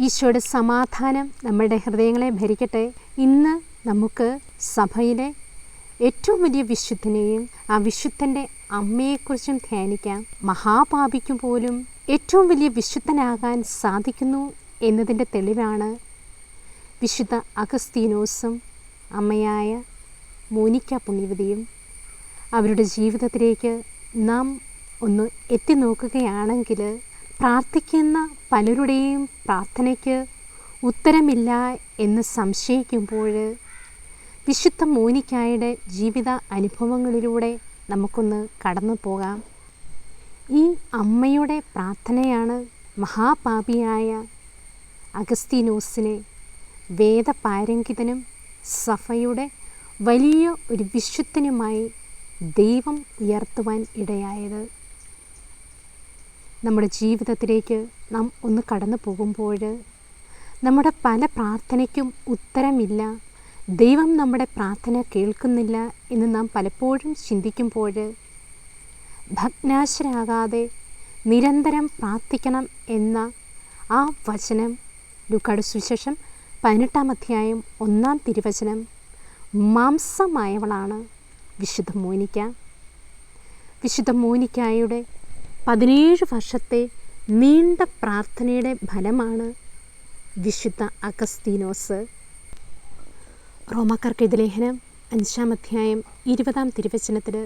ഈശോയുടെ സമാധാനം നമ്മുടെ ഹൃദയങ്ങളെ ഭരിക്കട്ടെ. ഇന്ന് നമുക്ക് സഭയിലെ ഏറ്റവും വലിയ വിശുദ്ധനെയും ആ വിശുദ്ധൻ്റെ അമ്മയെക്കുറിച്ചും ധ്യാനിക്കാം. മഹാപാപിക്ക് പോലും ഏറ്റവും വലിയ വിശുദ്ധനാകാൻ സാധിക്കുന്നു എന്നതിൻ്റെ തെളിവാണ് വിശുദ്ധ അഗസ്തീനോസും അമ്മയായ മോനിക്ക പുണ്യവതിയും. അവരുടെ ജീവിതത്തിലേക്ക് നാം ഒന്ന് എത്തി നോക്കുകയാണെങ്കിൽ പ്രാർത്ഥിക്കുന്ന പലരുടെയും പ്രാർത്ഥനയ്ക്ക് ഉത്തരമില്ല എന്ന് സംശയിക്കുമ്പോൾ വിശുദ്ധ മോനിക്കായുടെ ജീവിത അനുഭവങ്ങളിലൂടെ നമുക്കൊന്ന് കടന്നു പോകാം. ഈ അമ്മയുടെ പ്രാർത്ഥനയാണ് മഹാപാപിയായ അഗസ്തീനോസിനെ വേദപാരംഗിതനും സഭയുടെ വലിയ ഒരു വിശുദ്ധനുമായി ദൈവം ഉയർത്തുവാൻ ഇടയായത്. നമ്മുടെ ജീവിതത്തിലേക്ക് നാം ഒന്ന് കടന്നു പോകുമ്പോൾ നമ്മുടെ പല പ്രാർത്ഥനയ്ക്കും ഉത്തരമില്ല, ദൈവം നമ്മുടെ പ്രാർത്ഥന കേൾക്കുന്നില്ല എന്ന് നാം പലപ്പോഴും ചിന്തിക്കുമ്പോൾ ഭഗ്നാശരാകാതെ നിരന്തരം പ്രാർത്ഥിക്കണം എന്ന ആ വചനം ലൂക്കായുടെ സുവിശേഷം 18-ാം അധ്യായം 1-ാം തിരുവചനം മാംസമായവളാണ് വിശുദ്ധ മോനിക്ക. വിശുദ്ധ മോനിക്കായുടെ 17 വർഷത്തെ നീണ്ട പ്രാർത്ഥനയുടെ ഫലമാണ് വിശുദ്ധ അഗസ്തീനോസ്. റോമാക്കാർക്കെഴുതിയ ലേഖനം 5-ാം അധ്യായം 20-ാം തിരുവചനത്തിൽ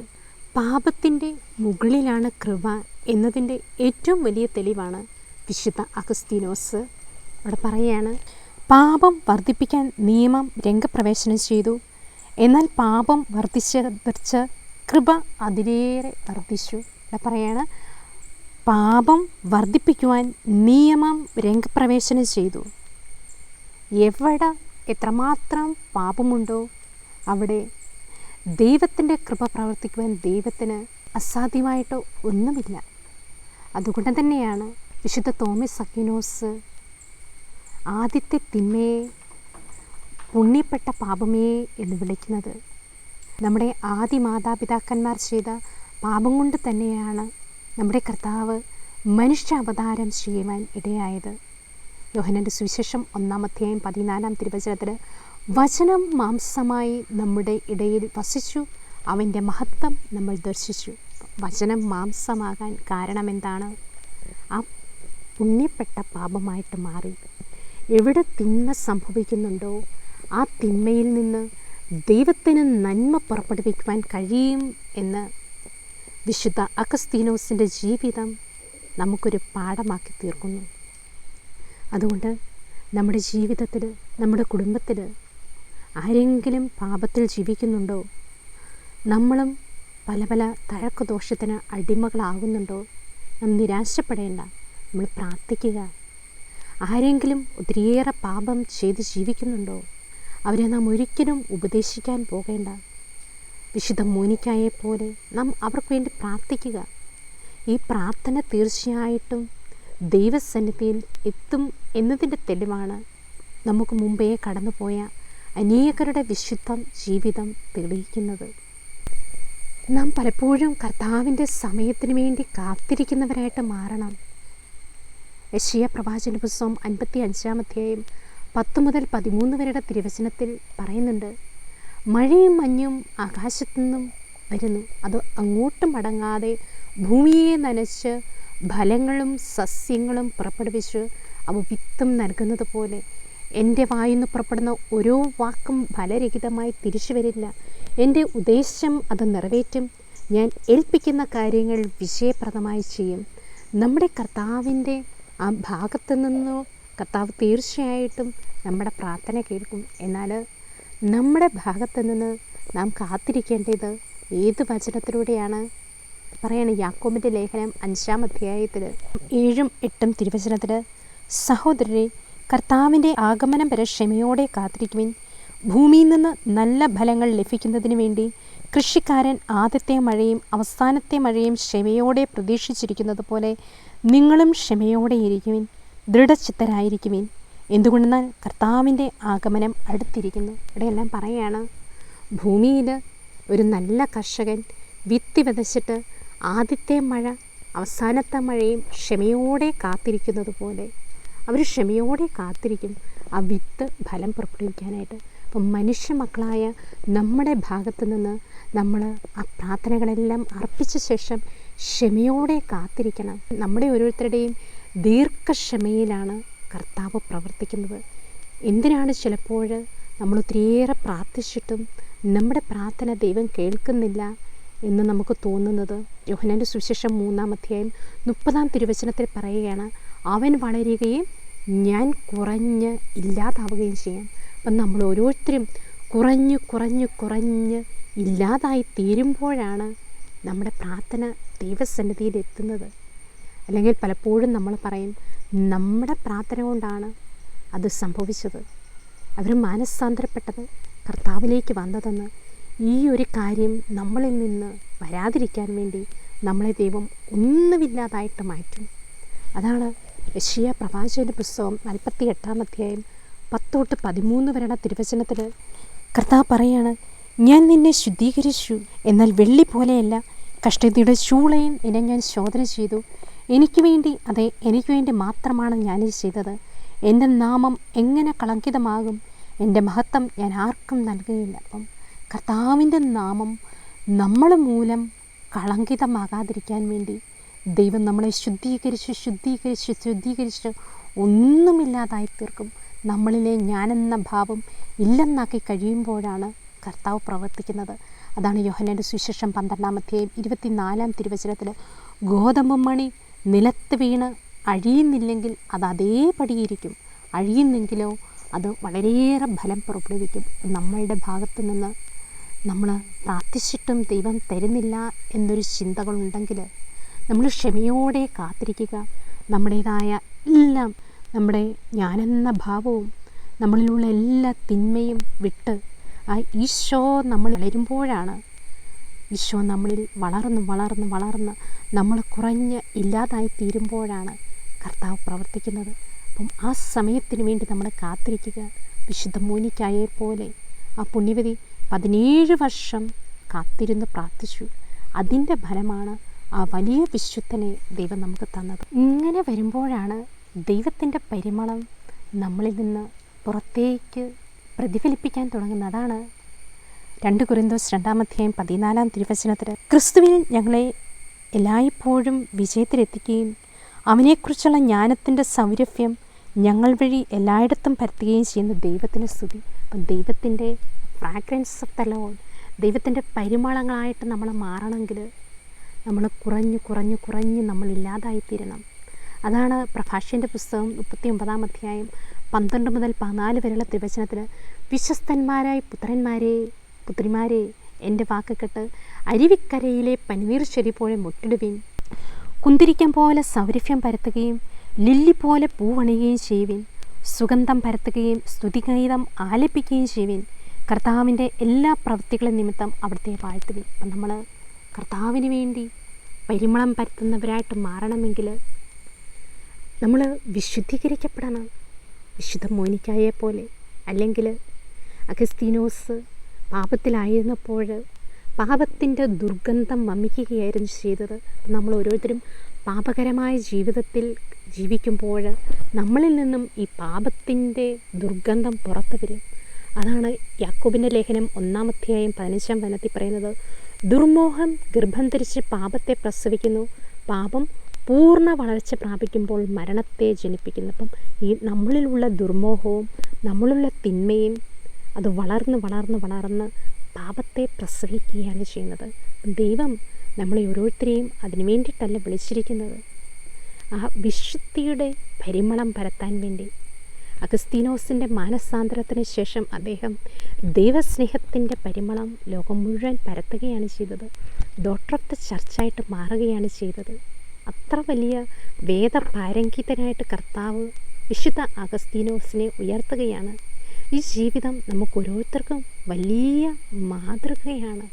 പാപത്തിൻ്റെ മുകളിലാണ് കൃപ എന്നതിൻ്റെ ഏറ്റവും വലിയ തെളിവാണ് വിശുദ്ധ അഗസ്തീനോസ്. അവിടെ പറയുകയാണ്, പാപം വർദ്ധിപ്പിക്കാൻ നിയമം രംഗപ്രവേശനം ചെയ്തു, എന്നാൽ പാപം വർദ്ധിച്ച് കൃപ അതിലേറെ വർദ്ധിച്ചു. ഇവിടെ പറയാണ്, പാപം വർദ്ധിപ്പിക്കുവാൻ നിയമം രംഗപ്രവേശനം ചെയ്തു. എവിടെ എത്രമാത്രം പാപമുണ്ടോ അവിടെ ദൈവത്തിൻ്റെ കൃപ പ്രവർത്തിക്കുവാൻ ദൈവത്തിന് അസാധ്യമായിട്ടോ ഒന്നുമില്ല. അതുകൊണ്ട് തന്നെയാണ് വിശുദ്ധ തോമസ് അക്വീനോസ് ആദ്യത്തെ തിന്മയെ പുണ്യപ്പെട്ട പാപമേ എന്ന് വിളിക്കുന്നത്. നമ്മുടെ ആദി മാതാപിതാക്കന്മാർ ചെയ്ത പാപം കൊണ്ട് തന്നെയാണ് നമ്മുടെ കർത്താവ് മനുഷ്യാവതാരം ചെയ്യുവാൻ ഇടയായത്. യോഹന്നാൻ്റെ സുവിശേഷം 1-ാം അധ്യായം 14-ാം തിരുവചനത്തിൽ വചനം മാംസമായി നമ്മുടെ ഇടയിൽ വസിച്ചു, അവൻ്റെ മഹത്വം നമ്മൾ ദർശിച്ചു. വചനം മാംസമാകാൻ കാരണമെന്താണ്? ആ പുണ്യപ്പെട്ട പാപമായിട്ട് മാറി. എവിടെ തിന്മ സംഭവിക്കുന്നുണ്ടോ ആ തിന്മയിൽ നിന്ന് ദൈവത്തിന് നന്മ പുറപ്പെടുവിക്കുവാൻ കഴിയും എന്ന് വിശുദ്ധ അഗസ്തീനോസിൻ്റെ ജീവിതം നമുക്കൊരു പാഠമാക്കി തീർക്കുന്നു. അതുകൊണ്ട് നമ്മുടെ ജീവിതത്തിൽ, നമ്മുടെ കുടുംബത്തിൽ ആരെങ്കിലും പാപത്തിൽ ജീവിക്കുന്നുണ്ടോ, നമ്മളും പല പല തഴക്കദോഷത്തിന് അടിമകളാകുന്നുണ്ടോ, നാം നിരാശപ്പെടേണ്ട. നമ്മൾ പ്രാർത്ഥിക്കുക. ആരെങ്കിലും ഒത്തിരിയേറെ പാപം ചെയ്ത് ജീവിക്കുന്നുണ്ടോ, അവരെ നാം ഒരിക്കലും ഉപദേശിക്കാൻ പോകേണ്ട. വിശുദ്ധ മോനിക്കായെപ്പോലെ നാം അവർക്ക് വേണ്ടി പ്രാർത്ഥിക്കുക. ഈ പ്രാർത്ഥന തീർച്ചയായിട്ടും ദൈവസന്നിധിയിൽ എത്തും എന്നതിൻ്റെ തെളിവാണ് നമുക്ക് മുമ്പേ കടന്നുപോയ അനേകരുടെ വിശുദ്ധ ജീവിതം തെളിയിക്കുന്നത്. നാം പലപ്പോഴും കർത്താവിൻ്റെ സമയത്തിന് വേണ്ടി കാത്തിരിക്കുന്നവരായിട്ട് മാറണം. യെശയ്യാ പ്രവാചന പുസ്തകം 55-ാം അധ്യായം 10 മുതൽ 13 വരെയുടെ തിരുവചനത്തിൽ പറയുന്നുണ്ട്, മഴയും മഞ്ഞും ആകാശത്തു നിന്നും വരുന്നു, അത് അങ്ങോട്ടും മടങ്ങാതെ ഭൂമിയെ നനച്ച് ഫലങ്ങളും സസ്യങ്ങളും പുറപ്പെടുവിച്ച് അവ വിത്തും നൽകുന്നത് പോലെ എൻ്റെ വായിന്ന് പുറപ്പെടുന്ന ഓരോ വാക്കും ഫലരഹിതമായി തിരിച്ചു വരില്ല. എൻ്റെ ഉദ്ദേശം അത് നിറവേറ്റും. ഞാൻ ഏൽപ്പിക്കുന്ന കാര്യങ്ങൾ വിജയപ്രദമായി ചെയ്യും. നമ്മുടെ കർത്താവിൻ്റെ ആ ഭാഗത്തു നിന്നോ കർത്താവ് തീർച്ചയായിട്ടും നമ്മുടെ പ്രാർത്ഥന കേൾക്കും. എന്നാൽ നമ്മുടെ ഭാഗത്തു നിന്ന് നാം കാത്തിരിക്കേണ്ടത് ഏത് വചനത്തിലൂടെയാണ്? പറയാണ് യാക്കോബിൻ്റെ ലേഖനം 5-ാം അധ്യായത്തിൽ 7-ഉം 8-ഉം തിരുവചനത്തിൽ, സഹോദരരെ, കർത്താവിൻ്റെ ആഗമനം വരെ ക്ഷമയോടെ കാത്തിരിക്കുവിൻ. ഭൂമിയിൽ നിന്ന് നല്ല ഫലങ്ങൾ ലഭിക്കുന്നതിന് വേണ്ടി കൃഷിക്കാരൻ ആദ്യത്തെ മഴയും അവസാനത്തെ മഴയും ക്ഷമയോടെ പ്രതീക്ഷിച്ചിരിക്കുന്നത് പോലെ നിങ്ങളും ക്ഷമയോടെ ഇരിക്കുവിൻ, ദൃഢചിത്തരായിരിക്കുവിൻ. എന്തുകൊണ്ടെന്നാൽ കർത്താവിൻ്റെ ആഗമനം അടുത്തിരിക്കുന്നു. ഇവിടെയെല്ലാം പറയുകയാണ്, ഭൂമിയിൽ ഒരു നല്ല കർഷകൻ വിത്ത് വിതച്ചിട്ട് ആദ്യത്തെ മഴ അവസാനത്തെ മഴയും ക്ഷമയോടെ കാത്തിരിക്കുന്നത് പോലെ അവർ ക്ഷമയോടെ കാത്തിരിക്കും ആ വിത്ത് ഫലം പുറപ്പെടുവിക്കാനായിട്ട്. അപ്പം മനുഷ്യ മക്കളായ നമ്മുടെ ഭാഗത്തു നിന്ന് നമ്മൾ ആ പ്രാർത്ഥനകളെല്ലാം അർപ്പിച്ച ശേഷം ക്ഷമയോടെ കാത്തിരിക്കണം. നമ്മുടെ ഓരോരുത്തരുടെയും ദീർഘക്ഷമയിലാണ് കർത്താവ് പ്രവർത്തിക്കുന്നത്. എന്തിനാണ് ചിലപ്പോൾ നമ്മൾ ഒത്തിരിയേറെ പ്രാർത്ഥിച്ചിട്ടും നമ്മുടെ പ്രാർത്ഥന ദൈവം കേൾക്കുന്നില്ല എന്ന് നമുക്ക് തോന്നുന്നത്? യോഹന്നാൻ്റെ സുവിശേഷം 3-ാം അധ്യായം 30-ാം തിരുവചനത്തിൽ പറയുകയാണ്, അവൻ വളരുകയും ഞാൻ കുറഞ്ഞ് ഇല്ലാതാവുകയും ചെയ്യും. അപ്പം നമ്മൾ ഓരോരുത്തരും കുറഞ്ഞ് ഇല്ലാതായി തീരുമ്പോഴാണ് നമ്മുടെ പ്രാർത്ഥന ദൈവസന്നിധിയിൽ എത്തുന്നത്. അല്ലെങ്കിൽ പലപ്പോഴും നമ്മൾ പറയും, നമ്മുടെ പ്രാർത്ഥന കൊണ്ടാണ് അത് സംഭവിച്ചത്, അവർ മാനസാന്തരപ്പെട്ടത്, കർത്താവിലേക്ക് വന്നതെന്ന്. ഈ ഒരു കാര്യം നമ്മളിൽ നിന്ന് വരാതിരിക്കാൻ വേണ്ടി നമ്മളെ ദൈവം ഒന്നുമില്ലാതായിട്ട് മാറ്റും. അതാണ് യെശയ്യാ പ്രവാചകന്റെ പുസ്തകം 48-ാം അധ്യായം 10-13 വരെയുള്ള തിരുവചനത്തിൽ കർത്താവ് പറയാണ്, ഞാൻ നിന്നെ ശുദ്ധീകരിച്ചു, എന്നാൽ വെള്ളി പോലെയല്ല. കഷ്ടതയുടെ ചൂളയിൽ നിന്നെ ഞാൻ ശോധന ചെയ്തു. എനിക്ക് വേണ്ടി മാത്രമാണ് ഞാനിത് ചെയ്തത്. എൻ്റെ നാമം എങ്ങനെ കളങ്കിതമാകും? എൻ്റെ മഹത്വം ഞാൻ ആർക്കും നൽകുകയില്ല. അപ്പം കർത്താവിൻ്റെ നാമം നമ്മൾ മൂലം കളങ്കിതമാകാതിരിക്കാൻ വേണ്ടി ദൈവം നമ്മളെ ശുദ്ധീകരിച്ച് ഒന്നുമില്ലാതായി തീർക്കും. നമ്മളിലെ ഞാനെന്ന ഭാവം ഇല്ലെന്നാക്കി കഴിയുമ്പോഴാണ് കർത്താവ് പ്രവർത്തിക്കുന്നത്. അതാണ് യോഹന്നാൻ്റെ സുവിശേഷം 12-ാം അധ്യായം 24-ാം തിരുവചനത്തിൽ, ഗോതമ്പ് മണി നിലത്ത് വീണ് അഴിയുന്നില്ലെങ്കിൽ അത് അതേപടിയിരിക്കും, അഴിയുന്നെങ്കിലോ അത് വളരെയേറെ ഫലം പുറപ്പെടുവിക്കും. നമ്മളുടെ ഭാഗത്തു നിന്ന് നമ്മൾ പ്രാർത്ഥിച്ചിട്ടും ദൈവം തരുന്നില്ല എന്നൊരു ചിന്തകളുണ്ടെങ്കിൽ നമ്മൾ ക്ഷമയോടെ കാത്തിരിക്കുക. നമ്മുടേതായ എല്ലാം, നമ്മുടെ ഞാനെന്ന ഭാവവും നമ്മളിലുള്ള എല്ലാ തിന്മയും വിട്ട് ആ ഈശോ നമ്മൾ വളരുമ്പോഴാണ്, ഈശോ നമ്മളിൽ വളർന്ന് നമ്മൾ കുറഞ്ഞ് ഇല്ലാതായി തീരുമ്പോഴാണ് കർത്താവ് പ്രവർത്തിക്കുന്നത്. അപ്പം ആ സമയത്തിന് വേണ്ടി നമ്മൾ കാത്തിരിക്കുക. വിശുദ്ധ മോനിക്കായെ പോലെ ആ പുണ്യവതി 17 വർഷം കാത്തിരുന്ന് പ്രാർത്ഥിച്ചു. അതിൻ്റെ ഫലമാണ് ആ വലിയ വിശുദ്ധനെ ദൈവം നമുക്ക് തന്നത്. ഇങ്ങനെ വരുമ്പോഴാണ് ദൈവത്തിൻ്റെ പരിമളം നമ്മളിൽ നിന്ന് പുറത്തേക്ക് പ്രതിഫലിപ്പിക്കാൻ തുടങ്ങുന്നത്. അതാണ് 2 കൊരിന്തോസ് 2-ാം അധ്യായം 14-ാം തിരുവചനത്തിൽ, ക്രിസ്തുവിൽ ഞങ്ങളെ എല്ലായ്പ്പോഴും വിജയത്തിലെത്തിക്കുകയും അവനെക്കുറിച്ചുള്ള ജ്ഞാനത്തിൻ്റെ സൗരഭ്യം ഞങ്ങൾ വഴി എല്ലായിടത്തും പരത്തുകയും ചെയ്യുന്ന ദൈവത്തിന് സ്തുതി. അപ്പം ദൈവത്തിൻ്റെ ഫ്രാഗ്രൻസ് ഓഫ് ദ ലോർഡ്, ദൈവത്തിൻ്റെ പരിമളങ്ങളായിട്ട് നമ്മൾ മാറണമെങ്കിൽ നമ്മൾ കുറഞ്ഞ് നമ്മളില്ലാതായിത്തീരണം. അതാണ് പ്രഭാഷ്യൻ്റെ പുസ്തകം 39-ാം അധ്യായം 12 മുതൽ 14 വരെയുള്ള തിരുവചനത്തിൽ, വിശ്വസ്തന്മാരായ പുത്രിമാരെ എൻ്റെ വാക്ക് കേട്ട് അരുവിക്കരയിലെ പനിനീർ ചെടി പോലെ മുട്ടിടുവിൻ. കുന്തിരിക്കം പോലെ സൗരഭ്യം പരത്തുകയും ലില്ലി പോലെ പൂവണിയുകയും ചെയ്യുവിൻ. സുഗന്ധം പരത്തുകയും സ്തുതിഗീതം ആലപിക്കുകയും ചെയ്യുവിൻ. കർത്താവിൻ്റെ എല്ലാ പ്രവൃത്തികളും നിമിത്തം അവിടുത്തെ വാഴ്ത്തുവിൻ. അപ്പം നമ്മൾ കർത്താവിന് വേണ്ടി പരിമളം പരത്തുന്നവരായിട്ട് മാറണമെങ്കിൽ നമ്മൾ വിശുദ്ധീകരിക്കപ്പെടണം. വിശുദ്ധ മോനിക്കായെ പോലെ. അല്ലെങ്കിൽ അഗസ്തീനോസ് പാപത്തിലായിരുന്നപ്പോൾ പാപത്തിൻ്റെ ദുർഗന്ധം വമിക്കുകയായിരുന്നു ചെയ്തത്. നമ്മൾ ഓരോരുത്തരും പാപകരമായ ജീവിതത്തിൽ ജീവിക്കുമ്പോൾ നമ്മളിൽ നിന്നും ഈ പാപത്തിൻ്റെ ദുർഗന്ധം പുറത്തു വരും. അതാണ് യാക്കോബിൻ്റെ ലേഖനം 1-ാം അധ്യായം 15-ാം വചനത്തിൽ പറയുന്നത്, ദുർമോഹം ഗർഭം ധരിച്ച് പാപത്തെ പ്രസവിക്കുന്നു, പാപം പൂർണ്ണ വളർച്ച പ്രാപിക്കുമ്പോൾ മരണത്തെ ജനിപ്പിക്കുന്നു. അപ്പം ഈ നമ്മളിലുള്ള ദുർമോഹവും നമ്മളുള്ള തിന്മയും അത് വളർന്ന് പാപത്തെ പ്രസവിക്കുകയാണ് ചെയ്യുന്നത്. ദൈവം നമ്മളെ ഓരോരുത്തരെയും അതിനു വേണ്ടിയിട്ടല്ല വിളിച്ചിരിക്കുന്നത്, ആ വിശുദ്ധിയുടെ പരിമളം പരത്താൻ വേണ്ടി. അഗസ്തീനോസിൻ്റെ മാനസാന്തരത്തിന് ശേഷം അദ്ദേഹം ദൈവസ്നേഹത്തിൻ്റെ പരിമളം ലോകം മുഴുവൻ പരത്തുകയാണ് ചെയ്തത്. ഡോക്ടർ ഓഫ് ദ ചർച്ചായിട്ട് മാറുകയാണ് ചെയ്തത്. അത്ര വലിയ വേദപാരംഗിതനായിട്ട് കർത്താവ് വിശുദ്ധ അഗസ്തീനോസിനെ ഉയർത്തുകയാണ്. ഈ ജീവിതം നമുക്ക് ഓരോരുത്തർക്കും വലിയ മാതൃകയാണ്.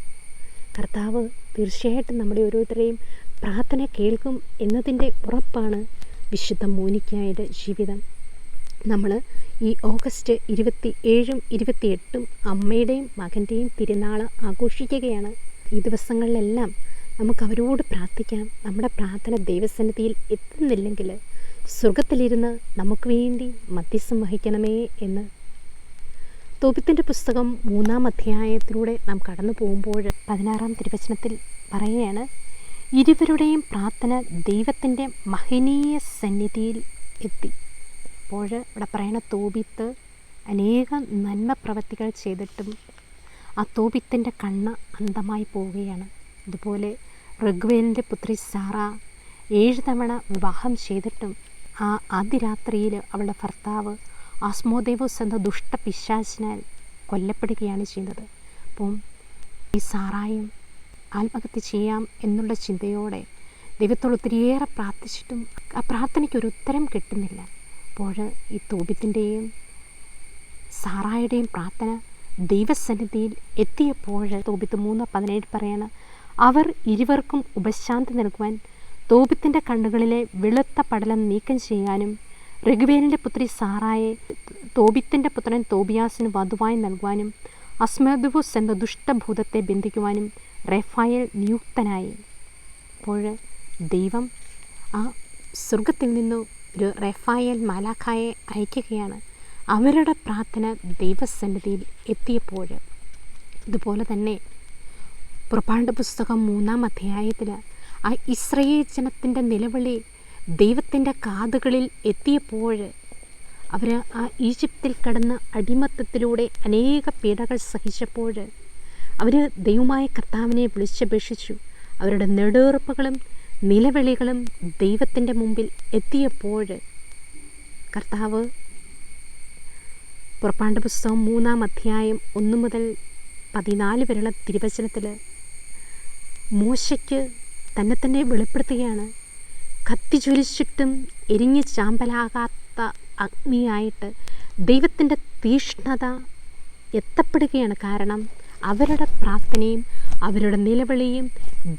കർത്താവ് തീർച്ചയായിട്ടും നമ്മുടെ ഓരോരുത്തരെയും പ്രാർത്ഥന കേൾക്കും എന്നതിൻ്റെ ഉറപ്പാണ് വിശുദ്ധ മോനിക്കായുടെ ജീവിതം. നമ്മൾ ഈ ഓഗസ്റ്റ് 27-ഉം 28-ഉം അമ്മയുടെയും മകൻ്റെയും തിരുനാൾ ആഘോഷിക്കുകയാണ്. ഈ ദിവസങ്ങളിലെല്ലാം നമുക്ക് അവരോട് പ്രാർത്ഥിക്കാം. നമ്മുടെ പ്രാർത്ഥന ദൈവസന്നിധിയിൽ എത്തുന്നില്ലെങ്കിൽ സ്വർഗത്തിലിരുന്ന് നമുക്ക് വേണ്ടി മധ്യസ്ഥം വഹിക്കണമേ എന്ന്. തോബിത്തിൻ്റെ പുസ്തകം 3-ാം അധ്യായത്തിലൂടെ നാം കടന്നു പോകുമ്പോൾ 16-ാം തിരുവചനത്തിൽ പറയുകയാണ്, ഇരുവരുടെയും പ്രാർത്ഥന ദൈവത്തിൻ്റെ മഹനീയ സന്നിധിയിൽ എത്തി. അപ്പോൾ ഇവിടെ പറയുന്ന തോബിത്ത് അനേകം നന്മ പ്രവൃത്തികൾ ചെയ്തിട്ടും ആ തോബിത്തിൻ്റെ കണ്ണ് അന്ധമായി പോവുകയാണ്. അതുപോലെ ഋഗ്വേലിൻ്റെ പുത്രി സാറ 7 തവണ വിവാഹം ചെയ്തിട്ടും ആ ആദ്യ രാത്രിയിൽ അവളുടെ ഭർത്താവ് ആസ്മോദേവോസ് എന്ന ദുഷ്ടപിശാചിനാൽ കൊല്ലപ്പെടുകയാണ് ചെയ്യുന്നത്. അപ്പം ഈ സാറായും ആത്മഹത്യ ചെയ്യാം എന്നുള്ള ചിന്തയോടെ ദൈവത്തോട് ഒത്തിരിയേറെ പ്രാർത്ഥിച്ചിട്ടും ആ പ്രാർത്ഥനയ്ക്കൊരു ഉത്തരം കിട്ടുന്നില്ല. അപ്പോൾ ഈ തോബിത്തിൻ്റെയും സാറായുടെയും പ്രാർത്ഥന ദൈവസന്നിധിയിൽ എത്തിയപ്പോൾ തോബിത്ത് 3:17 പറയാണ്, അവർ ഇരുവർക്കും ഉപശാന്തി നൽകുവാൻ തോബിത്തിൻ്റെ കണ്ണുകളിലെ വെളുത്ത പടലം നീക്കം ചെയ്യാനും ഋഗ്വേലിൻ്റെ പുത്രി സാറായെ തോബിത്തിൻ്റെ പുത്രൻ തോബിയാസിന് വധുവായി നൽകുവാനും അസ്മോദേവോസ് എന്ന ദുഷ്ടഭൂതത്തെ ബന്ധിക്കുവാനും റഫായേൽ നിയുക്തനായി. അപ്പോൾ ദൈവം ആ സ്വർഗത്തിൽ നിന്നു ഒരു റഫായേൽ മാലാഖായെ അയക്കുകയാണ്. അവരുടെ പ്രാർത്ഥന ദൈവസന്നിധിയിൽ എത്തിയപ്പോൾ ഇതുപോലെ തന്നെ പുറപ്പാട് പുസ്തകം 3-ാം അധ്യായത്തിൽ ആ ഇസ്രായേൽ ജനത്തിൻ്റെ നിലവിളി ദൈവത്തിൻ്റെ കാതുകളിൽ എത്തിയപ്പോൾ അവർ ആ ഈജിപ്തിൽ കിടന്ന അടിമത്തത്തിലൂടെ അനേക പീഡകൾ സഹിച്ചപ്പോൾ അവർ ദൈവമായ കർത്താവിനെ വിളിച്ചപേക്ഷിച്ചു. അവരുടെ നെടുവീർപ്പുകളും നിലവിളികളും ദൈവത്തിൻ്റെ മുമ്പിൽ എത്തിയപ്പോൾ കർത്താവ് പുറപ്പാട് പുസ്തകം 3-ാം അധ്യായം 1 മുതൽ 14 വരെയുള്ള തിരുവചനത്തിൽ മോശയ്ക്ക് തന്നെ വെളിപ്പെടുത്തുകയാണ്. കത്തി ജ്വലിച്ചിട്ടും എരിഞ്ഞ് ചാമ്പലാകാത്ത അഗ്നിയായിട്ട് ദൈവത്തിൻ്റെ തീഷ്ണത എത്തപ്പെടുകയാണ്. കാരണം അവരുടെ പ്രാർത്ഥനയും അവരുടെ നിലവിളിയും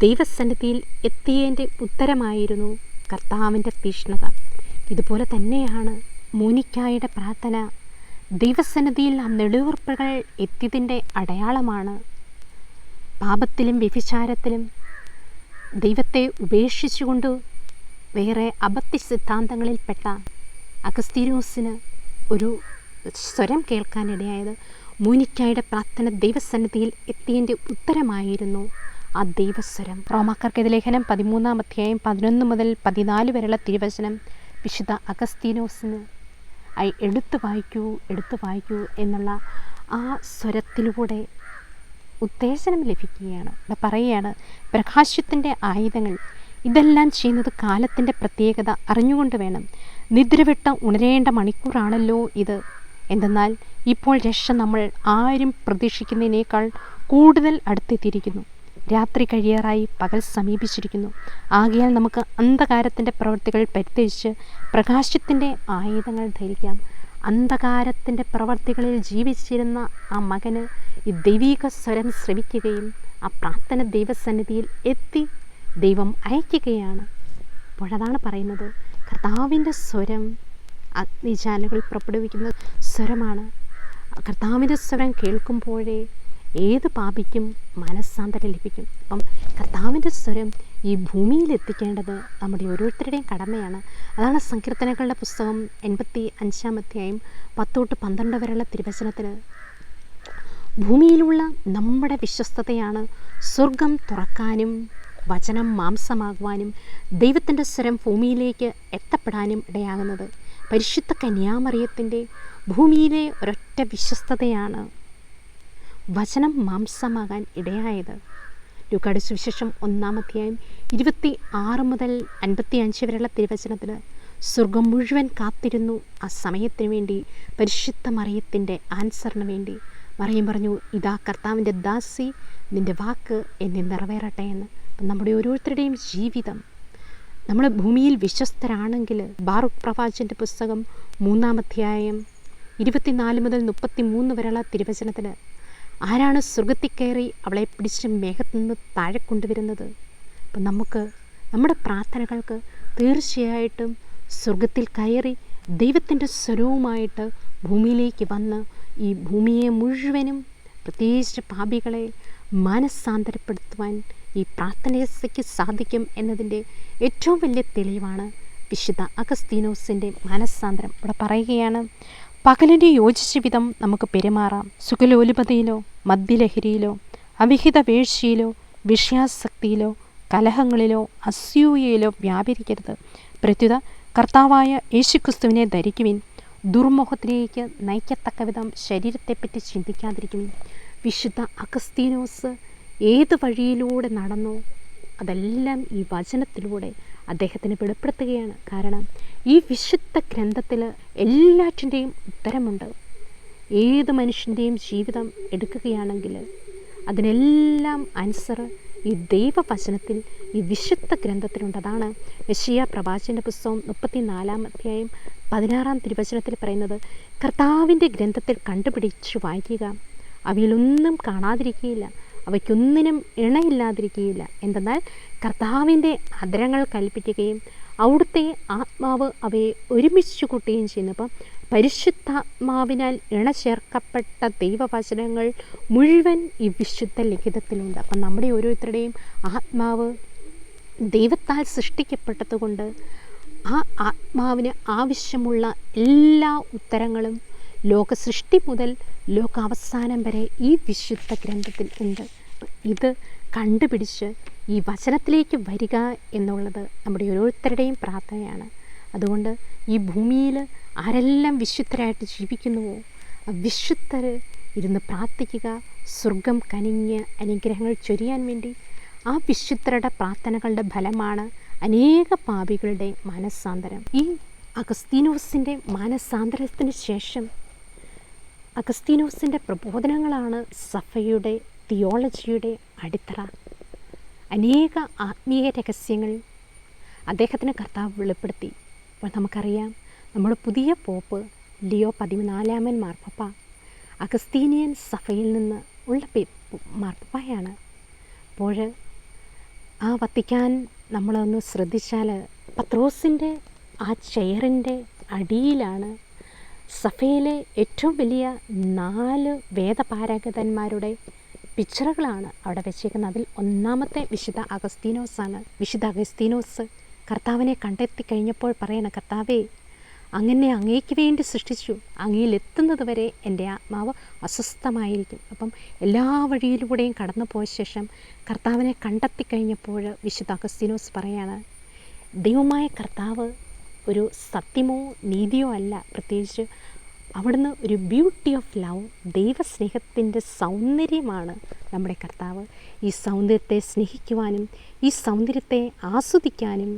ദൈവസന്നിധിയിൽ എത്തിയതിൻ്റെ ഉത്തരമായിരുന്നു കർത്താവിൻ്റെ തീഷ്ണത. ഇതുപോലെ തന്നെയാണ് മോനിക്കായുടെ പ്രാർത്ഥന ദൈവസന്നിധിയിൽ ആ നെടുവീർപ്പുകൾ എത്തിയതിൻ്റെ അടയാളമാണ്. പാപത്തിലും വ്യഭിചാരത്തിലും ദൈവത്തെ ഉപേക്ഷിച്ചുകൊണ്ട് വേറെ അബദ്ധ സിദ്ധാന്തങ്ങളിൽപ്പെട്ട അഗസ്തീനോസിന് ഒരു സ്വരം കേൾക്കാനിടയായത് മോനിക്കായുടെ പ്രാർത്ഥന ദൈവസന്നിധിയിൽ എത്തിയതിൻ്റെ ഉത്തരമായിരുന്നു ആ ദൈവസ്വരം. റോമാക്കാർക്കെതിരെ ലേഖനം 13-ാം അധ്യായം 11 മുതൽ 14 വരെയുള്ള തിരുവചനം വിശുദ്ധ അഗസ്തീനോസിന് എടുത്തു വായിക്കൂ എന്നുള്ള ആ സ്വരത്തിലൂടെ ഉത്തേജനം ലഭിക്കുകയാണ്. ഇവിടെ പറയുകയാണ്, പ്രകാശത്തിൻ്റെ ആയുധങ്ങൾ ഇതെല്ലാം ചെയ്യുന്നത് കാലത്തിൻ്റെ പ്രത്യേകത അറിഞ്ഞുകൊണ്ട് വേണം. നിദ്രവിട്ട് ഉണരേണ്ട മണിക്കൂറാണല്ലോ ഇത്. എന്തെന്നാൽ ഇപ്പോൾ രക്ഷ നമ്മൾ ആരും പ്രതീക്ഷിക്കുന്നതിനേക്കാൾ കൂടുതൽ അടുത്തെത്തിയിരിക്കുന്നു. രാത്രി കഴിയാറായി പകൽ സമീപിച്ചിരിക്കുന്നു. ആകയാൽ നമുക്ക് അന്ധകാരത്തിൻ്റെ പ്രവൃത്തികൾ പരിത്യജിച്ച് പ്രകാശത്തിൻ്റെ ആയുധങ്ങൾ ധരിക്കാം. അന്ധകാരത്തിൻ്റെ പ്രവൃത്തികളിൽ ജീവിച്ചിരുന്ന ആ മകന് ഈ ദൈവിക സ്വരം ശ്രവിക്കുകയും ആ പ്രാർത്ഥന ദൈവസന്നിധിയിൽ എത്തി ദൈവം അയക്കുകയാണ്. അപ്പോഴതാണ് പറയുന്നത്, കർത്താവിൻ്റെ സ്വരം അഗ്നിജാലകൾ പുറപ്പെടുവിക്കുന്ന സ്വരമാണ്. കർത്താവിൻ്റെ സ്വരം കേൾക്കുമ്പോഴേ ഏത് പാപിക്കും മനസ്സാന്തരം ലഭിക്കും. അപ്പം കർത്താവിൻ്റെ സ്വരം ഈ ഭൂമിയിൽ എത്തിക്കേണ്ടത് നമ്മുടെ ഓരോരുത്തരുടെയും കടമയാണ്. അതാണ് സങ്കീർത്തനങ്ങളുടെ പുസ്തകം 85-ാം അധ്യായം 10-12 വരെയുള്ള തിരുവചനത്തിൽ ഭൂമിയിലുള്ള നമ്മുടെ വിശ്വസ്തതയാണ് സ്വർഗം തുറക്കാനും വചനം മാംസമാകുവാനും ദൈവത്തിൻ്റെ സ്വരം ഭൂമിയിലേക്ക് എത്തപ്പെടാനും ഇടയാകുന്നത്. പരിശുദ്ധ കന്യാമറിയത്തിൻ്റെ ഭൂമിയിലെ ഒരൊറ്റ വിശ്വസ്തതയാണ് വചനം മാംസമാകാൻ ഇടയായത്. ലൂക്കായുടെ സുവിശേഷം 1-ാം അധ്യായം 26 മുതൽ 55 വരെയുള്ള തിരുവചനത്തിൽ സ്വർഗം മുഴുവൻ കാത്തിരുന്നു ആ സമയത്തിന് വേണ്ടി, പരിശുദ്ധ മറിയത്തിൻ്റെ ആൻസറിന് വേണ്ടി. മറിയം പറഞ്ഞു, ഇതാ കർത്താവിൻ്റെ ദാസി, നിൻ്റെ വാക്ക് എന്നെ നിറവേറട്ടെ എന്ന്. അപ്പം നമ്മുടെ ഓരോരുത്തരുടെയും ജീവിതം നമ്മൾ ഭൂമിയിൽ വിശ്വസ്തരാണെങ്കിൽ ബാറൂക്ക് പ്രവാചകൻ്റെ പുസ്തകം 3-ാം അധ്യായം 24 മുതൽ 33 വരെയുള്ള തിരുവചനത്തിൽ ആരാണ് സ്വർഗത്തിൽ കയറി അവളെ പിടിച്ച് മേഘത്തു നിന്ന് താഴെ കൊണ്ടുവരുന്നത്? അപ്പം നമുക്ക് നമ്മുടെ പ്രാർത്ഥനകൾക്ക് തീർച്ചയായിട്ടും സ്വർഗത്തിൽ കയറി ദൈവത്തിൻ്റെ സ്വരവുമായിട്ട് ഭൂമിയിലേക്ക് വന്ന് ഈ ഭൂമിയെ മുഴുവനും പ്രത്യേകിച്ച് പാപികളെ മാനസാന്തരപ്പെടുത്തുവാൻ ഈ പ്രാർത്ഥനയ്ക്ക് സാധിക്കും എന്നതിൻ്റെ ഏറ്റവും വലിയ തെളിവാണ് വിശുദ്ധ അഗസ്തീനോസിൻ്റെ മാനസാന്തരം ഇവിടെ പറയുകയാണ്. പകലിന് യോജിച്ച വിധം നമുക്ക് പെരുമാറാം. സുഖലോലുപതയിലോ മദ്യലഹരിയിലോ അവിഹിത വീഴ്ചയിലോ വിഷയാസക്തിയിലോ കലഹങ്ങളിലോ അസൂയയിലോ വ്യാപരിക്കരുത്. പ്രത്യുത കർത്താവായ യേശുക്രിസ്തുവിനെ ധരിക്കുവിൻ. ദുർമോഹത്തിലേക്ക് നയിക്കത്തക്ക വിധം ശരീരത്തെപ്പറ്റി ചിന്തിക്കാതിരിക്കുവിൻ. വിശുദ്ധ അഗസ്തീനോസ് ഏത് വഴിയിലൂടെ നടന്നോ അതെല്ലാം ഈ വചനത്തിലൂടെ അദ്ദേഹത്തിന് വെളിപ്പെടുത്തുകയാണ്. കാരണം ഈ വിശുദ്ധ ഗ്രന്ഥത്തിൽ എല്ലാറ്റിൻ്റെയും ഉത്തരമുണ്ട്. ഏത് മനുഷ്യൻ്റെയും ജീവിതം എടുക്കുകയാണെങ്കിൽ അതിനെല്ലാം ആൻസർ ഈ ദൈവവചനത്തിൽ, ഈ വിശുദ്ധ ഗ്രന്ഥത്തിലുണ്ട്. അതാണ് യെശയ്യാ പ്രവാചകൻ്റെ പുസ്തകം 34-ാം അധ്യായം 16-ാം തിരുവചനത്തിൽ പറയുന്നത്, കർത്താവിൻ്റെ ഗ്രന്ഥത്തിൽ കണ്ടുപിടിച്ചു വായിക്കുക, അവയിലൊന്നും കാണാതിരിക്കുകയില്ല, അവയ്ക്കൊന്നിനും ഇണയില്ലാതിരിക്കുകയില്ല. എന്തെന്നാൽ കർത്താവിൻ്റെ അധരങ്ങൾ കൽപ്പിക്കുകയും അവിടുത്തെ ആത്മാവ് അവയെ ഒരുമിച്ച് കൂട്ടുകയും ചെയ്യുന്നു. അപ്പം പരിശുദ്ധാത്മാവിനാൽ ഇണ ചേർക്കപ്പെട്ട ദൈവവചനങ്ങൾ മുഴുവൻ ഈ വിശുദ്ധ ലിഖിതത്തിലുണ്ട്. അപ്പം നമ്മുടെ ഓരോരുത്തരുടെയും ആത്മാവ് ദൈവത്താൽ സൃഷ്ടിക്കപ്പെട്ടതുകൊണ്ട് ആ ആത്മാവിന് ആവശ്യമുള്ള എല്ലാ ഉത്തരങ്ങളും ലോകസൃഷ്ടി മുതൽ ലോകാവസാനം വരെ ഈ വിശുദ്ധ ഗ്രന്ഥത്തിൽ ഉണ്ട്. ഇത് കണ്ടുപിടിച്ച് ഈ വചനത്തിലേക്ക് വരിക എന്നുള്ളത് നമ്മുടെ ഓരോരുത്തരുടെയും പ്രാർത്ഥനയാണ്. അതുകൊണ്ട് ഈ ഭൂമിയിൽ ആരെല്ലാം വിശുദ്ധരായിട്ട് ജീവിക്കുന്നുവോ ആ വിശുദ്ധർ ഇരുന്ന് പ്രാർത്ഥിക്കുക, സ്വർഗം കനിഞ്ഞ് അനുഗ്രഹങ്ങൾ ചൊരിയാൻ വേണ്ടി. ആ വിശുദ്ധരുടെ പ്രാർത്ഥനകളുടെ ഫലമാണ് അനേക പാപികളുടെ മാനസാന്തരം. ഈ അഗസ്തീനോസിൻ്റെ മാനസാന്തരത്തിന് ശേഷം അഗസ്തീനോസിൻ്റെ പ്രബോധനങ്ങളാണ് സഭയുടെ തിയോളജിയുടെ അടിത്തറ. അനേക ആത്മീയ രഹസ്യങ്ങൾ അദ്ദേഹത്തിന് കർത്താവ് വെളിപ്പെടുത്തി. അപ്പോൾ നമുക്കറിയാം, നമ്മുടെ പുതിയ പോപ്പ് ലിയോ 14 മാർപ്പാപ്പ അഗസ്തീനിയൻ സഭയിൽ നിന്ന് ഉള്ള മാർപ്പാപ്പയാണ്. അപ്പോൾ ആ വത്തിക്കാൻ നമ്മളൊന്ന് ശ്രദ്ധിച്ചാൽ പത്രോസിൻ്റെ ആ ചെയറിൻ്റെ അടിയിലാണ് സഭയിലെ ഏറ്റവും വലിയ 4 വേദപാരംഗതന്മാരുടെ പിക്ചറുകളാണ് അവിടെ വെച്ചേക്കുന്നത്. അതിൽ ഒന്നാമത്തെ വിശുദ്ധ അഗസ്തീനോസാണ്. വിശുദ്ധ അഗസ്തീനോസ് കർത്താവിനെ കണ്ടെത്തി കഴിഞ്ഞപ്പോൾ പറയണം, കർത്താവേ, അങ്ങനെ അങ്ങേക്ക് വേണ്ടി സൃഷ്ടിച്ചു, അങ്ങയിലെത്തുന്നത് വരെ എൻ്റെ ആത്മാവ് അസ്വസ്ഥമായിരിക്കും. അപ്പം എല്ലാ വഴിയിലൂടെയും കടന്നു പോയ ശേഷം കർത്താവിനെ കണ്ടെത്തി കഴിഞ്ഞപ്പോൾ വിശുദ്ധ അഗസ്തീനോസ് പറയാണ്, ദൈവമായ കർത്താവ് ഒരു സത്യമോ നീതിയോ അല്ല, പ്രത്യേകിച്ച് അവിടുന്ന് ഒരു ബ്യൂട്ടി ഓഫ് ലവ്, ദൈവസ്നേഹത്തിൻ്റെ സൗന്ദര്യമാണ് നമ്മുടെ കർത്താവ്. ഈ സൗന്ദര്യത്തെ സ്നേഹിക്കുവാനും ഈ സൗന്ദര്യത്തെ ആസ്വദിക്കാനും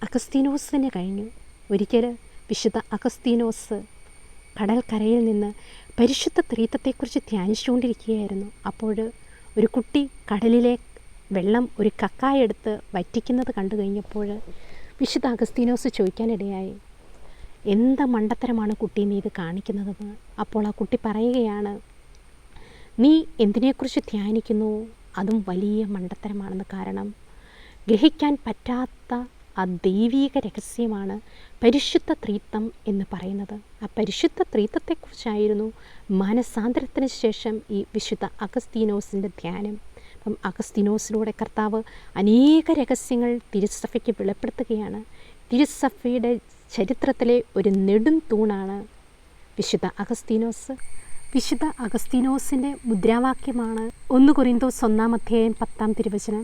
അഗസ്തീനോസിന് കഴിഞ്ഞു. ഒരിക്കൽ വിശുദ്ധ അഗസ്തീനോസ് കടൽക്കരയിൽ നിന്ന് പരിശുദ്ധ ത്രിത്വത്തെക്കുറിച്ച് ധ്യാനിച്ചുകൊണ്ടിരിക്കുകയായിരുന്നു. അപ്പോൾ ഒരു കുട്ടി കടലിലെ വെള്ളം ഒരു കക്കായെടുത്ത് വറ്റിക്കുന്നത് കണ്ടു കഴിഞ്ഞപ്പോൾ വിശുദ്ധ അഗസ്തീനോസ് ചോദിക്കാനിടയായി, എന്താ മണ്ടത്തരമാണ് കുട്ടി നീ ഇത് കാണിക്കുന്നതെന്ന്. അപ്പോൾ ആ കുട്ടി പറയുകയാണ്, നീ എന്തിനെക്കുറിച്ച് ധ്യാനിക്കുന്നു അതും വലിയ മണ്ടത്തരമാണെന്ന്. കാരണം ഗ്രഹിക്കാൻ പറ്റാത്ത ആ ദൈവീക രഹസ്യമാണ് പരിശുദ്ധ ത്രിത്വം എന്ന് പറയുന്നത്. ആ പരിശുദ്ധ ത്രിത്വത്തെക്കുറിച്ചായിരുന്നു മാനസാന്തരത്തിന് ശേഷം ഈ വിശുദ്ധ അഗസ്തീനോസിൻ്റെ ധ്യാനം. അപ്പം അഗസ്തീനോസിലൂടെ കർത്താവ് അനേക രഹസ്യങ്ങൾ തിരുസഭയ്ക്ക് വെളിപ്പെടുത്തുകയാണ്. തിരുസഭയുടെ ചരിത്രത്തിലെ ഒരു നെടും തൂണാണ് വിശുദ്ധ അഗസ്തീനോസ്. വിശുദ്ധ അഗസ്തീനോസിൻ്റെ മുദ്രാവാക്യമാണ് 1 കൊരിന്തോസ് 1-ാം അധ്യായം 10-ാം തിരുവചനം.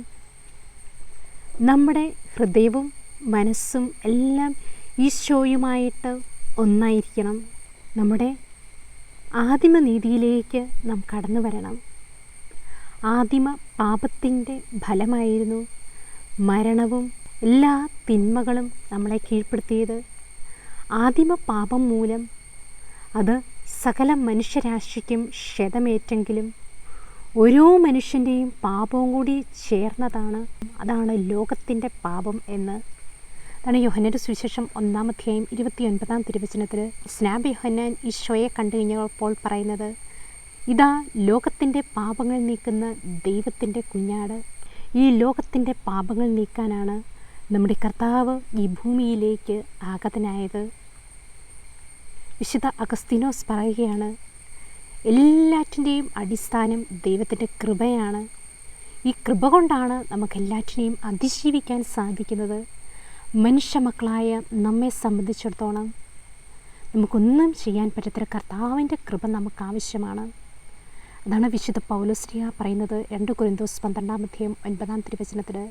നമ്മുടെ ഹൃദയവും മനസ്സും എല്ലാം ഈശോയുമായിട്ട് ഒന്നായിരിക്കണം. നമ്മുടെ ആദിമനീതിയിലേക്ക് നാം കടന്നു വരണം. ആദിമ പാപത്തിൻ്റെ ഫലമായിരുന്നു മരണവും എല്ലാ തിന്മകളും നമ്മളെ കീഴ്പ്പെടുത്തിയത്. ആദിമ പാപം മൂലം അത് സകല മനുഷ്യരാശിക്കും ക്ഷതമേറ്റെങ്കിലും ഓരോ മനുഷ്യൻ്റെയും പാപവും കൂടി ചേർന്നതാണ്, അതാണ് ലോകത്തിൻ്റെ പാപം എന്ന്. അതാണ് യോഹന്നാൻ്റെ സുവിശേഷം 1-ാം അധ്യായം 29-ാം തിരുവചനത്തിൽ സ്നാപക യോഹന്നാൻ ഈശോയെ കണ്ടു കഴിഞ്ഞപ്പോൾ പറയുന്നത്, ഇതാ ലോകത്തിൻ്റെ പാപങ്ങൾ നീക്കുന്ന ദൈവത്തിൻ്റെ കുഞ്ഞാട്. ഈ ലോകത്തിൻ്റെ പാപങ്ങൾ നീക്കാനാണ് നമ്മുടെ കർത്താവ് ഈ ഭൂമിയിലേക്ക് ആഗതനായത്. വിശുദ്ധ അഗസ്തീനോസ് പറയുകയാണ്, എല്ലാറ്റിൻ്റെയും അടിസ്ഥാനം ദൈവത്തിൻ്റെ കൃപയാണ്. ഈ കൃപ കൊണ്ടാണ് നമുക്കെല്ലാറ്റിനെയും അതിജീവിക്കാൻ സാധിക്കുന്നത്. മനുഷ്യ മക്കളായ നമ്മെ സംബന്ധിച്ചിടത്തോളം നമുക്കൊന്നും ചെയ്യാൻ പറ്റാത്ത കർത്താവിൻ്റെ കൃപ നമുക്ക് ആവശ്യമാണ്. അതാണ് വിശുദ്ധ പൗലോസ്ലീഹ പറയുന്നത് 2 കൊരിന്തോസ് 12:9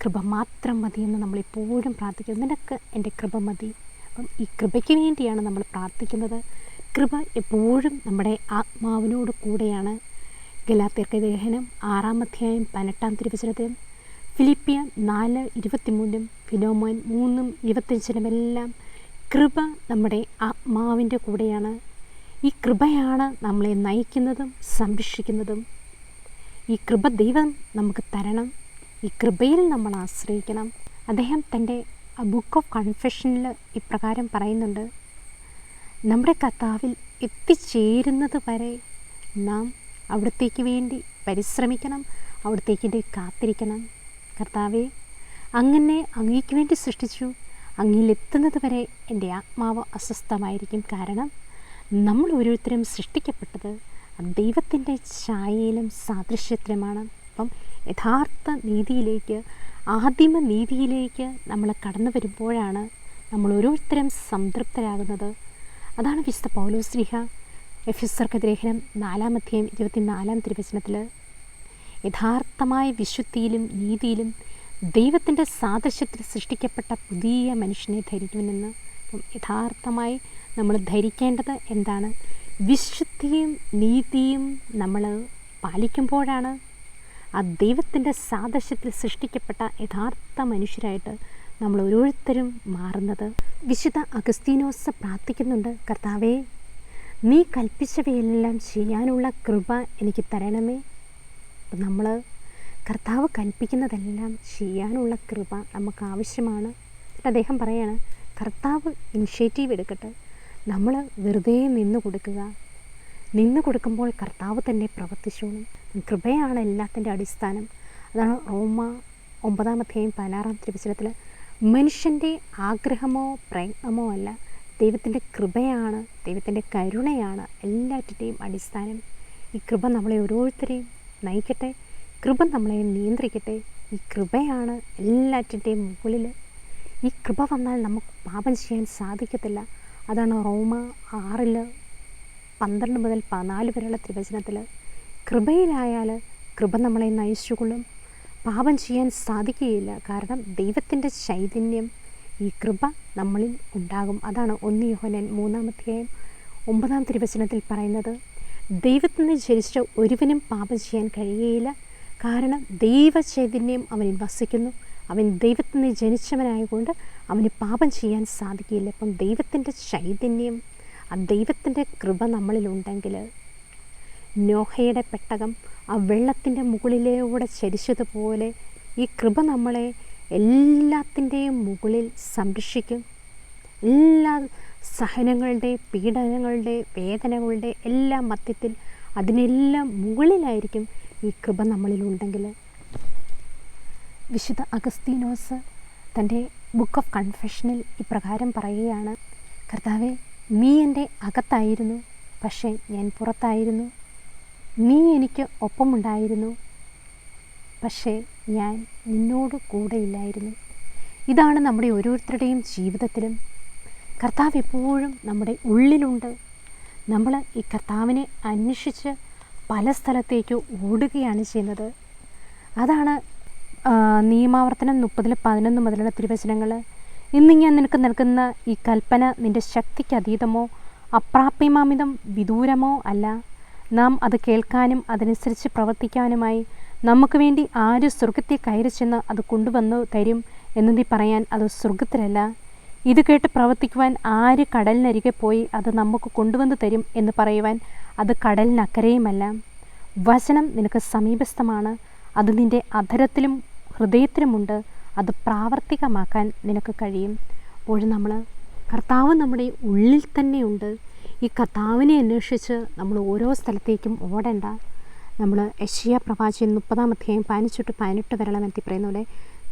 കൃപ മാത്രം മതിയെന്ന് നമ്മളെപ്പോഴും പ്രാർത്ഥിക്കുന്നു. നിനക്ക് എൻ്റെ കൃപ മതി. അപ്പം ഈ കൃപയ്ക്ക് വേണ്ടിയാണ് നമ്മൾ പ്രാർത്ഥിക്കുന്നത്. കൃപ എപ്പോഴും നമ്മുടെ ആത്മാവിനോട് കൂടെയാണ്. ഗലാത്യർക്ക് ലേഖനം 6:18 ഫിലിപ്പിയർ 4:23 ഫിലോമോൻ 3:25 കൃപ നമ്മുടെ ആത്മാവിൻ്റെ കൂടെയാണ്. ഈ കൃപയാണ് നമ്മളെ നയിക്കുന്നതും സംരക്ഷിക്കുന്നതും. ഈ കൃപ ദൈവം നമുക്ക് തരണം. ഈ കൃപയിൽ നമ്മൾ ആശ്രയിക്കണം. അദ്ദേഹം തൻ്റെ ബുക്ക് ഓഫ് കൺഫെഷനിൽ ഇപ്രകാരം പറയുന്നുണ്ട്: നമ്മുടെ കർത്താവിൽ എത്തിച്ചേരുന്നത് വരെ നാം അവിടത്തേക്ക് വേണ്ടി പരിശ്രമിക്കണം, അവിടത്തേക്ക് വേണ്ടി കാത്തിരിക്കണം. കർത്താവെ, അങ്ങനെ അങ്ങേക്ക് വേണ്ടി സൃഷ്ടിച്ചു, അങ്ങിലെത്തുന്നത് വരെ എൻ്റെ ആത്മാവ് അസ്വസ്ഥമായിരിക്കും. കാരണം നമ്മൾ ഓരോരുത്തരും സൃഷ്ടിക്കപ്പെട്ടത് ദൈവത്തിൻ്റെ ഛായയിലും സാദൃശ്യത്തിലുമാണ്. അപ്പം യഥാർത്ഥ നീതിയിലേക്ക്, ആദിമ നീതിയിലേക്ക് നമ്മൾ കടന്നു വരുമ്പോഴാണ് നമ്മൾ ഓരോരുത്തരും സംതൃപ്തരാകുന്നത്. അതാണ് വിശുദ്ധ പൗലോസ്ലീഹ എഫെസ്യർക്ക് ലേഖനം 4:24 യഥാർത്ഥമായ വിശുദ്ധിയിലും നീതിയിലും ദൈവത്തിൻ്റെ സാദൃശ്യത്തിൽ സൃഷ്ടിക്കപ്പെട്ട പുതിയ മനുഷ്യനെ ധരിക്കുമെന്ന്. അപ്പം യഥാർത്ഥമായി നമ്മൾ ധരിക്കേണ്ടത് എന്താണ്? വിശുദ്ധിയും നീതിയും നമ്മൾ പാലിക്കുമ്പോഴാണ് ആ ദൈവത്തിൻ്റെ സാദൃശ്യത്തിൽ സൃഷ്ടിക്കപ്പെട്ട യഥാർത്ഥ മനുഷ്യരായിട്ട് നമ്മൾ ഓരോരുത്തരും മാറുന്നത്. വിശുദ്ധ അഗസ്തീനോസ് പ്രാർത്ഥിക്കുന്നുണ്ട്: കർത്താവേ, നീ കൽപ്പിച്ചവയെല്ലാം ചെയ്യാനുള്ള കൃപ എനിക്ക് തരണമേ. അപ്പം നമ്മൾ കർത്താവ് കൽപ്പിക്കുന്നതെല്ലാം ചെയ്യാനുള്ള കൃപ നമുക്ക് ആവശ്യമാണ്. അദ്ദേഹം പറയാണ്, കർത്താവ് ഇനിഷ്യേറ്റീവ് എടുക്കട്ടെ, നമ്മൾ വെറുതെ നിന്ന് കൊടുക്കുക. നിന്ന് കൊടുക്കുമ്പോൾ കർത്താവ് തന്നെ പ്രവർത്തിച്ചോളും. കൃപയാണ് എല്ലാത്തിൻ്റെ അടിസ്ഥാനം. അതാണ് റോമ 9:16 മനുഷ്യൻ്റെ ആഗ്രഹമോ പ്രയത്നമോ അല്ല, ദൈവത്തിൻ്റെ കൃപയാണ്, ദൈവത്തിൻ്റെ കരുണയാണ് എല്ലാറ്റിൻ്റെയും അടിസ്ഥാനം. ഈ കൃപ നമ്മളെ ഓരോരുത്തരെയും നയിക്കട്ടെ, കൃപ നമ്മളെ നിയന്ത്രിക്കട്ടെ. ഈ കൃപയാണ് എല്ലാറ്റിൻ്റെയും മുകളിൽ. ഈ കൃപ വന്നാൽ നമുക്ക് പാപം ചെയ്യാൻ സാധിക്കത്തില്ല. അതാണ് റോമ 6:12-14 കൃപയിലായാൽ കൃപ നമ്മളെ നയിച്ചുകൊള്ളും. പാപം ചെയ്യാൻ സാധിക്കുകയില്ല. കാരണം ദൈവത്തിൻ്റെ ചൈതന്യം, ഈ കൃപ നമ്മളിൽ ഉണ്ടാകും. അതാണ് 1 യോഹന്നാൻ 3:9 പറയുന്നത്: ദൈവത്തിൽ നിന്ന് ജനിച്ച ഒരുവനും പാപം ചെയ്യാൻ കഴിയുകയില്ല, കാരണം ദൈവ ചൈതന്യം അവനിൽ വസിക്കുന്നു. അവൻ ദൈവത്തിൽ നിന്ന് ജനിച്ചവനായതുകൊണ്ട് അവന് പാപം ചെയ്യാൻ സാധിക്കില്ല. അപ്പം ദൈവത്തിൻ്റെ ചൈതന്യം, ആ ദൈവത്തിൻ്റെ കൃപ നമ്മളിലുണ്ടെങ്കിൽ, നോഹയുടെ പെട്ടകം ആ വെള്ളത്തിൻ്റെ മുകളിലൂടെ ചരിച്ചതുപോലെ ഈ കൃപ നമ്മളെ എല്ലാത്തിൻ്റെയും മുകളിൽ സംരക്ഷിക്കും. എല്ലാ സഹനങ്ങളുടെ, പീഡനങ്ങളുടെ, വേദനകളുടെ എല്ലാം മധ്യത്തിൽ അതിനെല്ലാം മുകളിലായിരിക്കും ഈ കൃപ നമ്മളിലുണ്ടെങ്കിൽ. വിശുദ്ധ അഗസ്തീനോസ് തൻ്റെ ബുക്ക് ഓഫ് കൺഫെഷനിൽ ഇപ്രകാരം പറയുകയാണ്: കർത്താവെ, നീ എൻ്റെ അകത്തായിരുന്നു, പക്ഷേ ഞാൻ പുറത്തായിരുന്നു. നീ എനിക്ക് ഒപ്പമുണ്ടായിരുന്നു, പക്ഷേ ഞാൻ നിന്നോട് കൂടെയില്ലായിരുന്നു. ഇതാണ് നമ്മുടെ ഓരോരുത്തരുടെയും ജീവിതത്തിലും. കർത്താവ് എപ്പോഴും നമ്മുടെ ഉള്ളിലുണ്ട്. നമ്മൾ ഈ കർത്താവിനെ അന്വേഷിച്ച് പല സ്ഥലത്തേക്ക് ഓടുകയാണ് ചെയ്യുന്നത്. അതാണ് നിയമാവർത്തനം 30:11 മുതലുള്ള തിരുവചനങ്ങൾ: ഇന്ന് ഞാൻ നിനക്ക് നൽകുന്ന ഈ കൽപ്പന നിൻ്റെ ശക്തിക്ക് അതീതമോ അപ്രാപ്യമാമിതം വിദൂരമോ അല്ല. നാം അത് കേൾക്കാനും അതനുസരിച്ച് പ്രവർത്തിക്കാനുമായി നമുക്ക് വേണ്ടി ആര് സ്വർഗത്തിൽ കയറി ചെന്ന് അത് കൊണ്ടുവന്നു തരും എന്ന് പറയാൻ അത് സ്വർഗത്തിലല്ല. ഇത് കേട്ട് പ്രവർത്തിക്കുവാൻ ആര് കടലിനരികെ പോയി അത് നമുക്ക് കൊണ്ടുവന്ന് തരും എന്ന് പറയുവാൻ അത് കടലിനക്കരെയുമല്ല. വചനം നിനക്ക് സമീപസ്ഥമാണ്, അത് നിൻ്റെ അധരത്തിലും ഹൃദയത്തിലുമുണ്ട്, അത് പ്രാവർത്തികമാക്കാൻ നിനക്ക് കഴിയും. അപ്പോഴും നമ്മൾ കർത്താവ് നമ്മുടെ ഉള്ളിൽ തന്നെയുണ്ട്. ഈ കർത്താവിനെ അന്വേഷിച്ച് നമ്മൾ ഓരോ സ്ഥലത്തേക്കും ഓടേണ്ട. നമ്മൾ യെശയ്യാ പ്രവാചകൻ 30:15-18 പറയുന്ന പോലെ,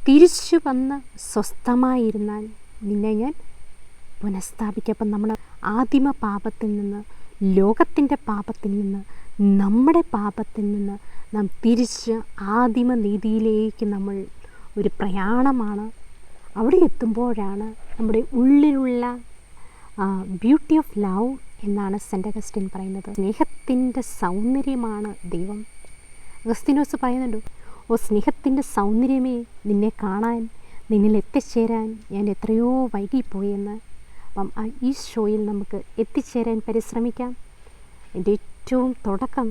തിരിച്ചു വന്ന് സ്വസ്ഥമായിരുന്നാൽ നിന്നെ ഞാൻ പുനഃസ്ഥാപിക്കും. അപ്പം നമ്മൾ ആദിമ പാപത്തിൽ നിന്ന്, ലോകത്തിൻ്റെ പാപത്തിൽ നിന്ന്, നമ്മുടെ പാപത്തിൽ നിന്ന് നാം തിരിച്ച് ആദിമ നീതിയിലേക്ക് നമ്മൾ ഒരു പ്രയാണമാണ്. അവിടെ എത്തുമ്പോഴാണ് നമ്മുടെ ഉള്ളിലുള്ള ബ്യൂട്ടി ഓഫ് ലവ് എന്നാണ് സെൻ്റ് അഗസ്റ്റിൻ പറയുന്നത്. സ്നേഹത്തിൻ്റെ സൗന്ദര്യമാണ് ദൈവം. അഗസ്തീനോസ് പറയുന്നുണ്ട്, ഓ സ്നേഹത്തിൻ്റെ സൗന്ദര്യമേ, നിന്നെ കാണാൻ, നിന്നിൽ എത്തിച്ചേരാൻ ഞാൻ എത്രയോ വൈകിപ്പോയെന്ന്. അപ്പം ഈ ഷോയിൽ നമുക്ക് എത്തിച്ചേരാൻ പരിശ്രമിക്കാം. എൻ്റെ ഏറ്റവും തുടക്കം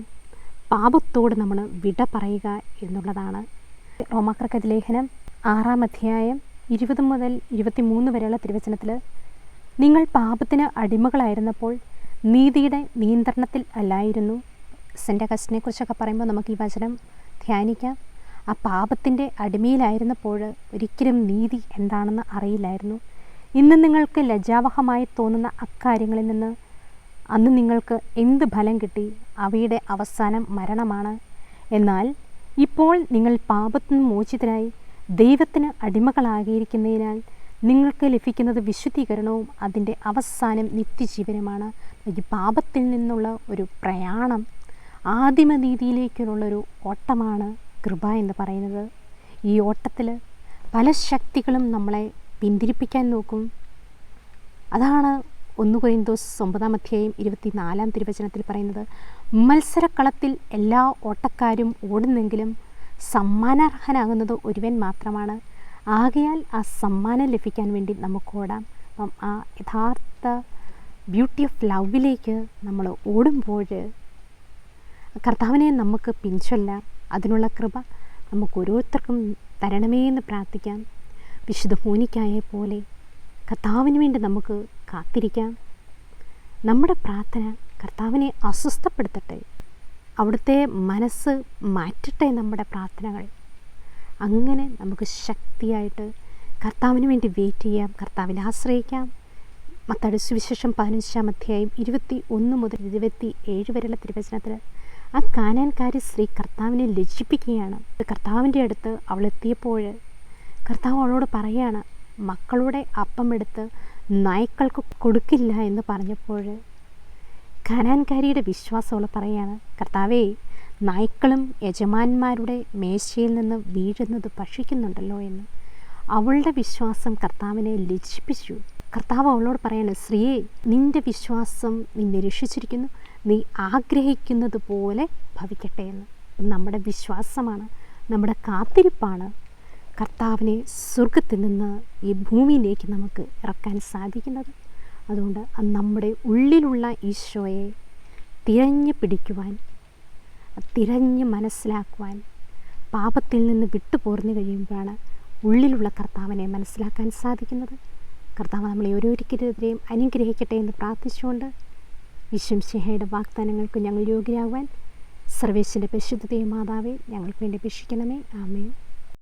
പാപത്തോട് നമ്മൾ വിട പറയുക എന്നുള്ളതാണ്. റോമാക്കാർക്ക് ലേഖനം 6-ാം അധ്യായം 20 മുതൽ 23 വരെയുള്ള തിരുവചനത്തിൽ, നിങ്ങൾ പാപത്തിന് അടിമകളായിരുന്നപ്പോൾ നീതിയുടെ നിയന്ത്രണത്തിൽ അല്ലായിരുന്നു. സെൻ്റ് അഗസ്റ്റിനെ കുറിച്ചൊക്കെ പറയുമ്പോൾ നമുക്ക് ഈ വചനം ധ്യാനിക്കാം. ആ പാപത്തിൻ്റെ അടിമയിലായിരുന്നപ്പോൾ ഒരിക്കലും നീതി എന്താണെന്ന് അറിയില്ലായിരുന്നു. ഇന്ന് നിങ്ങൾക്ക് ലജ്ജാവഹമായി തോന്നുന്ന അക്കാര്യങ്ങളിൽ നിന്ന് അന്ന് നിങ്ങൾക്ക് എന്ത് ഫലം കിട്ടി? അവയുടെ അവസാനം മരണമാണ്. എന്നാൽ ഇപ്പോൾ നിങ്ങൾ പാപത്തിന് മോചിതരായി ദൈവത്തിന് അടിമകളാകിയിരിക്കുന്നതിനാൽ നിങ്ങൾക്ക് ലഭിക്കുന്നത് വിശുദ്ധീകരണവും അതിൻ്റെ അവസാനം നിത്യജീവനുമാണ്. ഈ പാപത്തിൽ നിന്നുള്ള ഒരു പ്രയാണം ആദിമനീതിയിലേക്കുള്ളൊരു ഓട്ടമാണ് കൃപ എന്ന് പറയുന്നത്. ഈ ഓട്ടത്തിൽ പല ശക്തികളും നമ്മളെ പിന്തിരിപ്പിക്കാൻ നോക്കും. അതാണ് 1 കൊരിന്തോസ് 9-ാം അധ്യായം 24-ാം തിരുവചനത്തിൽ പറയുന്നത്, മത്സരക്കളത്തിൽ എല്ലാ ഓട്ടക്കാരും ഓടുന്നെങ്കിലും സമ്മാനാർഹനാകുന്നത് ഒരുവൻ മാത്രമാണ്. ആകയാൽ ആ സമ്മാനം ലഭിക്കാൻ വേണ്ടി നമുക്ക് ഓടാം. അപ്പം ആ യഥാർത്ഥ ബ്യൂട്ടി ഓഫ് ലവിലേക്ക് നമ്മൾ ഓടുമ്പോൾ കർത്താവിനെ നമുക്ക് പിൻചൊല്ലാം. അതിനുള്ള കൃപ നമുക്ക് ഓരോരുത്തർക്കും തരണമേ എന്ന് പ്രാർത്ഥിക്കാം. വിശുദ്ധ മോനിക്കായെ പോലെ കർത്താവിന് വേണ്ടി നമുക്ക് കാത്തിരിക്കാം. നമ്മുടെ പ്രാർത്ഥന കർത്താവിനെ അസ്വസ്ഥപ്പെടുത്തട്ടെ, അവിടുത്തെ മനസ്സ് മാറ്റട്ടെ നമ്മുടെ പ്രാർത്ഥനകൾ. അങ്ങനെ നമുക്ക് ശക്തിയായിട്ട് കർത്താവിന് വേണ്ടി വെയിറ്റ് ചെയ്യാം, കർത്താവിനെ ആശ്രയിക്കാം. മത്തായിയുടെ സുവിശേഷം 15-ാം അധ്യായം 21 മുതൽ 27 വരെയുള്ള തിരുവചനത്തിൽ ആ കാനാൻകാരി സ്ത്രീ കർത്താവിനെ ലജ്ജിപ്പിക്കുകയാണ്. കർത്താവിൻ്റെ അടുത്ത് അവളെത്തിയപ്പോൾ കർത്താവ് അവളോട് പറയുകയാണ്, മക്കളുടെ അപ്പം എടുത്ത് നായ്ക്കൾക്ക് കൊടുക്കില്ല എന്ന് പറഞ്ഞപ്പോൾ കാനാൻകാരിയുടെ വിശ്വാസം അവൾ പറയുകയാണ്, കർത്താവേ, നായ്ക്കളും യജമാന്മാരുടെ മേശയിൽ നിന്ന് വീഴുന്നത് ഭക്ഷിക്കുന്നുണ്ടല്ലോ എന്ന്. അവളുടെ വിശ്വാസം കർത്താവിനെ ലജ്ജിപ്പിച്ചു. കർത്താവ് അവളോട് പറയാണ്, സ്ത്രീയെ, നിൻ്റെ വിശ്വാസം നിന്നെ രക്ഷിച്ചിരിക്കുന്നു, നീ ആഗ്രഹിക്കുന്നത് പോലെ ഭവിക്കട്ടെ എന്ന്. നമ്മുടെ വിശ്വാസമാണ്, നമ്മുടെ കാത്തിരിപ്പാണ് കർത്താവിനെ സ്വർഗത്തിൽ നിന്ന് ഈ ഭൂമിയിലേക്ക് നമുക്ക് ഇറക്കാൻ സാധിക്കുന്നത്. അതുകൊണ്ട് നമ്മുടെ ഉള്ളിലുള്ള ഈശോയെ തിരഞ്ഞു പിടിക്കുവാൻ, തിരഞ്ഞ് മനസ്സിലാക്കുവാൻ, പാപത്തിൽ നിന്ന് വിട്ടുപോർന്നു കഴിയുമ്പോഴാണ് ഉള്ളിലുള്ള കർത്താവിനെ മനസ്സിലാക്കാൻ സാധിക്കുന്നത്. കർത്താവ് നമ്മളെ ഓരോരുത്തരെയും അനുഗ്രഹിക്കട്ടെ എന്ന് പ്രാർത്ഥിച്ചുകൊണ്ട് ഈശോമിശിഹായുടെ വാഗ്ദാനങ്ങൾക്ക് ഞങ്ങൾ യോഗ്യരാകുവാൻ സർവേശ്വരൻ്റെ പരിശുദ്ധ മാതാവേ ഞങ്ങൾക്ക് വേണ്ടി അപേക്ഷിക്കണമേ. ആമേൻ.